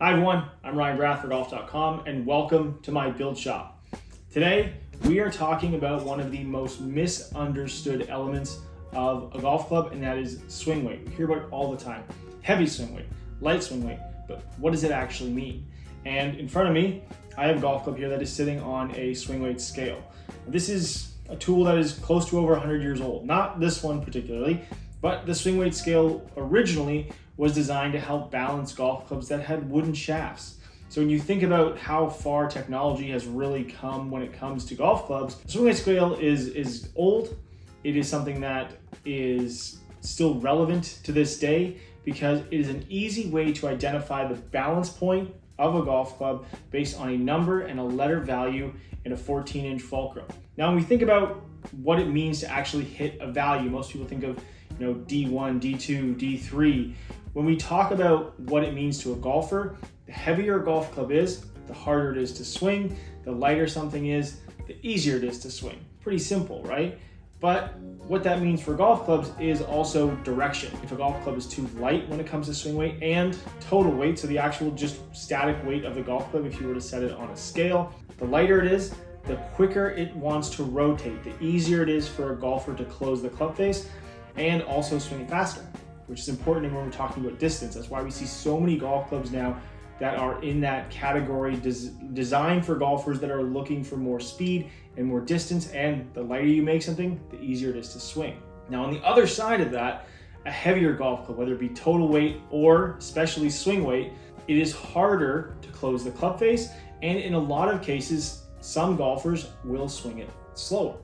Hi everyone, I'm Ryan Grath for golf.com and welcome to my build shop. Today, we are talking about one of the most misunderstood elements of a golf club, and that is swing weight. We hear about it all the time. Heavy swing weight, light swing weight, but what does it actually mean? And in front of me, I have a golf club here that is sitting on a swing weight scale. This is a tool that is close to over 100 years old. Not this one particularly, but the swing weight scale originally was designed to help balance golf clubs that had wooden shafts. So when you think about how far technology has really come when it comes to golf clubs, the swing weight scale is old. It is something that is still relevant to this day because it is an easy way to identify the balance point of a golf club based on a number and a letter value in a 14-inch fulcrum. Now, when we think about what it means to actually hit a value, most people think of D1, D2, D3. When we talk about what it means to a golfer, the heavier a golf club is, the harder it is to swing. The lighter something is, the easier it is to swing. Pretty simple, right? But what that means for golf clubs is also direction. If a golf club is too light when it comes to swing weight and total weight, so the actual just static weight of the golf club, if you were to set it on a scale, the lighter it is, the quicker it wants to rotate, the easier it is for a golfer to close the club face and also swing it faster, which is important when we're talking about distance. That's why we see so many golf clubs now that are in that category designed for golfers that are looking for more speed and more distance, and the lighter you make something, the easier it is to swing. Now on the other side of that, a heavier golf club, whether it be total weight or especially swing weight, it is harder to close the club face, and in a lot of cases, some golfers will swing it slower.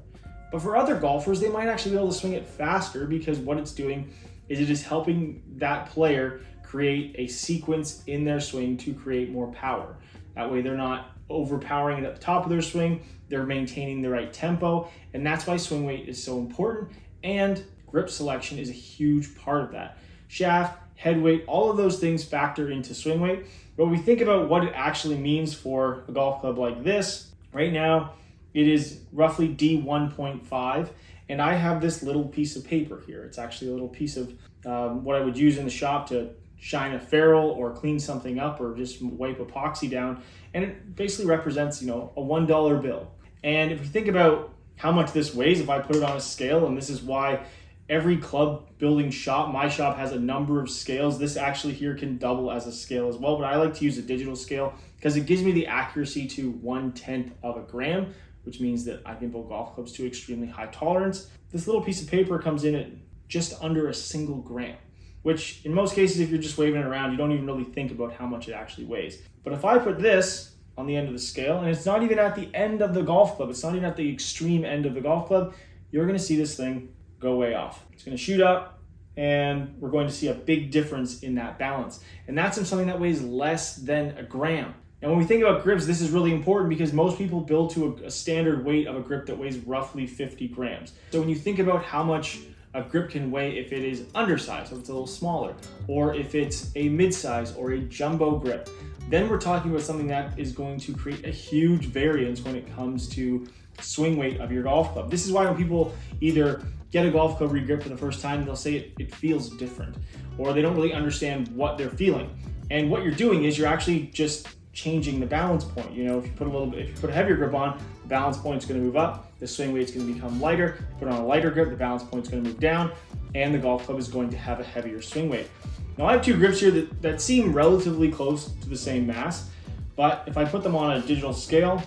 But for other golfers, they might actually be able to swing it faster because what it's doing is it is helping that player create a sequence in their swing to create more power. That way they're not overpowering it at the top of their swing, they're maintaining the right tempo, and that's why swing weight is so important, and grip selection is a huge part of that. Shaft, head weight, all of those things factor into swing weight. But when we think about what it actually means for a golf club like this, right now it is roughly D1.5, and I have this little piece of paper here. It's actually a little piece of what I would use in the shop to shine a ferrule or clean something up or just wipe epoxy down, and it basically represents a $1 bill. And if we think about how much this weighs, if I put it on a scale, and this is why every club building shop, my shop, has a number of scales. This actually here can double as a scale as well, but I like to use a digital scale because it gives me the accuracy to 1/10 of a gram, which means that I can build golf clubs to extremely high tolerance. This little piece of paper comes in at just under a single gram, which in most cases, if you're just waving it around, you don't even really think about how much it actually weighs. But if I put this on the end of the scale, and it's not even at the end of the golf club, it's not even at the extreme end of the golf club, you're gonna see this thing go way off. It's gonna shoot up, and we're going to see a big difference in that balance. And that's in something that weighs less than a gram. And when we think about grips, this is really important because most people build to a standard weight of a grip that weighs roughly 50 grams. So when you think about how much a grip can weigh if it is undersized, so if it's a little smaller, or if it's a mid-size or a jumbo grip, then we're talking about something that is going to create a huge variance when it comes to swing weight of your golf club. This is why when people either get a golf club re-grip for the first time, they'll say it feels different, or they don't really understand what they're feeling. And what you're doing is you're actually just changing the balance point. If you put a heavier grip on, the balance point is going to move up, the swing weight is going to become lighter. Put on a lighter grip, the balance point is going to move down, and the golf club is going to have a heavier swing weight. Now I have two grips here that seem relatively close to the same mass, but if I put them on a digital scale,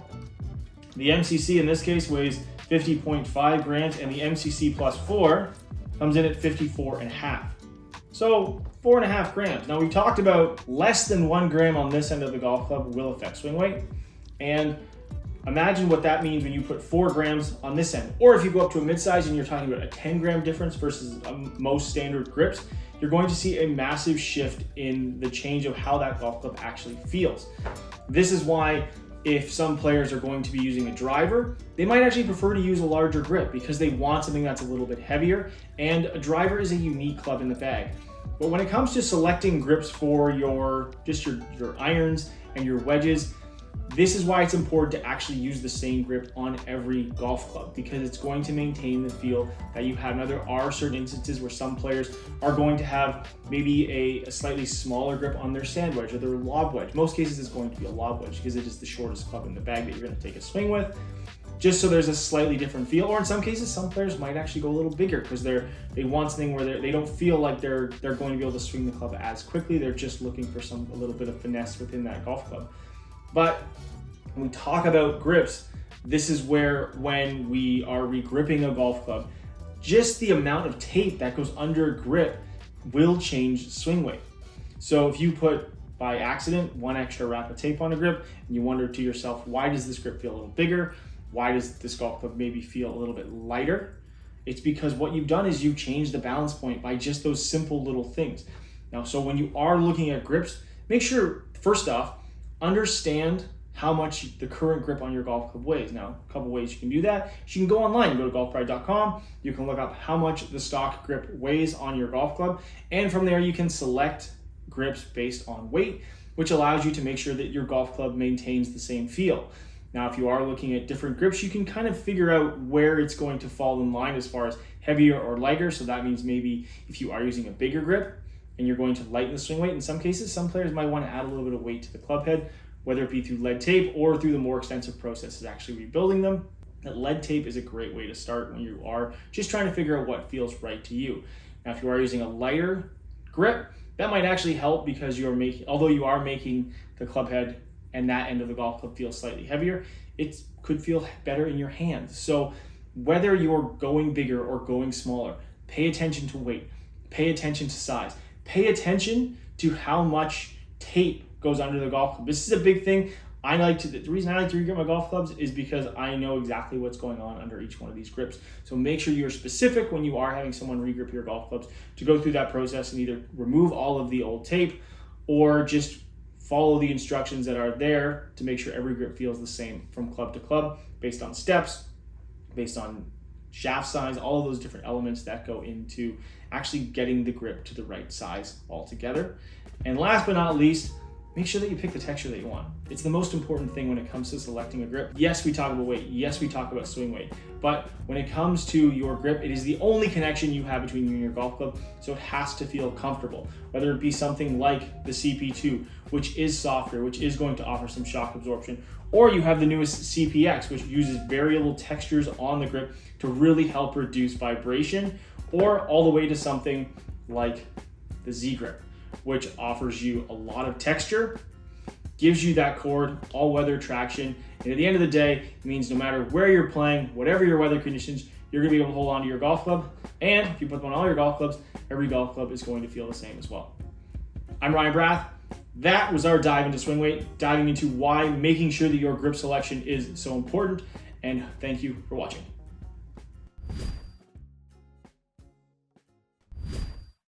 the MCC in this case weighs 50.5 grams, and the MCC plus 4 comes in at 54.5. So 4.5 grams. Now we talked about less than 1 gram on this end of the golf club will affect swing weight. And imagine what that means when you put 4 grams on this end. Or if you go up to a mid-size and you're talking about a 10-gram difference versus most standard grips, you're going to see a massive shift in the change of how that golf club actually feels. This is why if some players are going to be using a driver, they might actually prefer to use a larger grip because they want something that's a little bit heavier, and a driver is a unique club in the bag. But when it comes to selecting grips for your irons and your wedges, This is why it's important to actually use the same grip on every golf club, because it's going to maintain the feel that you have. Now, there are certain instances where some players are going to have maybe a slightly smaller grip on their sand wedge or their lob wedge. Most cases it's going to be a lob wedge because it is the shortest club in the bag that you're going to take a swing with, just so there's a slightly different feel. Or in some cases, some players might actually go a little bigger because they want something where they don't feel like they're going to be able to swing the club as quickly. They're just looking for a little bit of finesse within that golf club. But when we talk about grips, this is where, when we are regripping a golf club, just the amount of tape that goes under a grip will change swing weight. So if you put, by accident, one extra wrap of tape on a grip, and you wonder to yourself, why does this grip feel a little bigger? Why does this golf club maybe feel a little bit lighter? It's because what you've done is you've changed the balance point by just those simple little things. Now, so when you are looking at grips, make sure, first off, understand how much the current grip on your golf club weighs. Now, a couple ways you can do that. You can go online, you go to golfpride.com, you can look up how much the stock grip weighs on your golf club, and from there you can select grips based on weight, which allows you to make sure that your golf club maintains the same feel. Now, if you are looking at different grips, you can kind of figure out where it's going to fall in line as far as heavier or lighter. So that means maybe if you are using a bigger grip and you're going to lighten the swing weight, in some cases, some players might want to add a little bit of weight to the club head, whether it be through lead tape or through the more extensive process of actually rebuilding them. That lead tape is a great way to start when you are just trying to figure out what feels right to you. Now, if you are using a lighter grip, that might actually help because although you are making the club head and that end of the golf club feel slightly heavier, it could feel better in your hand. So whether you're going bigger or going smaller, pay attention to weight, pay attention to size, pay attention to how much tape goes under the golf club. This is a big thing. The reason I like to regrip my golf clubs is because I know exactly what's going on under each one of these grips. So make sure you're specific when you are having someone regrip your golf clubs to go through that process and either remove all of the old tape or just follow the instructions that are there to make sure every grip feels the same from club to club, based on steps, based on shaft size, all of those different elements that go into actually getting the grip to the right size altogether. And last but not least, make sure that you pick the texture that you want. It's the most important thing when it comes to selecting a grip. Yes, we talk about weight. Yes, we talk about swing weight. But when it comes to your grip, it is the only connection you have between you and your golf club, so it has to feel comfortable. Whether it be something like the CP2, which is softer, which is going to offer some shock absorption, or you have the newest CPX, which uses variable textures on the grip to really help reduce vibration, or all the way to something like the Z Grip, which offers you a lot of texture, gives you that cord, all-weather traction, and at the end of the day, it means no matter where you're playing, whatever your weather conditions, you're going to be able to hold on to your golf club, and if you put them on all your golf clubs, every golf club is going to feel the same as well. I'm Ryan Brath. That was our dive into swing weight, diving into why making sure that your grip selection is so important, and thank you for watching.